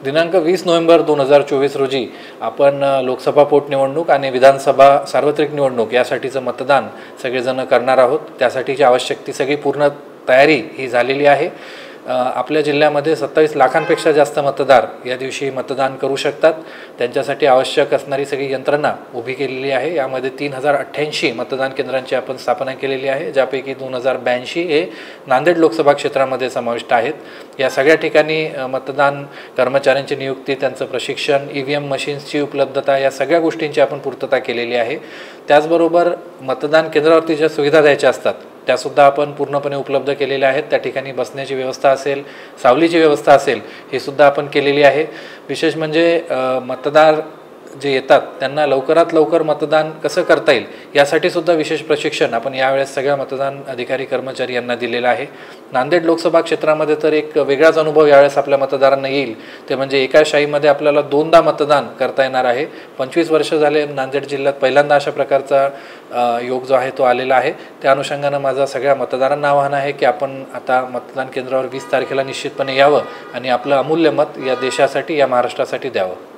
दिनांक 20 नोव्हेंबर 2024 रोजी आपण लोकसभा पोटनिवडणूक आणि विधानसभा सार्वत्रिक निवडणूक यासाठीचं मतदान सगळेजण करणार आहोत। त्यासाठीची आवश्यक ती सगळी पूर्ण तयारी ही झालेली आहे। आपल्या जिल्ह्यामध्ये 27 लाखांपेक्षा जास्त मतदार या दिवशी मतदान करू शकतात। त्यांच्यासाठी आवश्यक असणारी सगळी यंत्रणा उभी केलेली आहे। यामध्ये 3088 मतदान केंद्रांची आपण स्थापना केलेली आहे, ज्यापैकी 2082 हे नांदेड लोकसभा क्षेत्रामध्ये समाविष्ट आहेत। या सगळ्या ठिकाणी मतदान कर्मचाऱ्यांची नियुक्ती, त्यांचं प्रशिक्षण, ईव्हीएम मशीन्सची उपलब्धता या सगळ्या गोष्टींची आपण पूर्तता केलेली आहे। त्याचबरोबर मतदान केंद्रावरती ज्या सुविधा द्यायच्या असतात त्यासुद्धा आपण पूर्णपणे उपलब्ध केलेल्या आहेत। त्या ठिकाणी बसण्याची व्यवस्था असेल, सावलीची व्यवस्था असेल, हे सुद्धा आपण केलेली आहे। विशेष म्हणजे मतदार जे येतात त्यांना लवकरात लवकर मतदान कसं करता येईल यासाठी सुद्धा विशेष प्रशिक्षण आपण यावेळेस सगळ्या मतदान अधिकारी कर्मचारी यांना दिलेलं आहे। नांदेड लोकसभा क्षेत्रामध्ये तर एक वेगळाच अनुभव यावेळेस आपल्या मतदारांना येईल, ते म्हणजे एका शाहीमध्ये आपल्याला 2दा मतदान करता येणार आहे। 25 वर्ष झाले नांदेड जिल्ह्यात पहिल्यांदा अशा प्रकारचा योग जो आहे तो आलेला आहे। त्या अनुषंगानं माझा सगळ्या मतदारांना आवाहन आहे की आपण आता मतदान केंद्रावर 20 तारखेला निश्चितपणे यावं आणि आपलं अमूल्य मत या देशासाठी, या महाराष्ट्रासाठी द्यावं।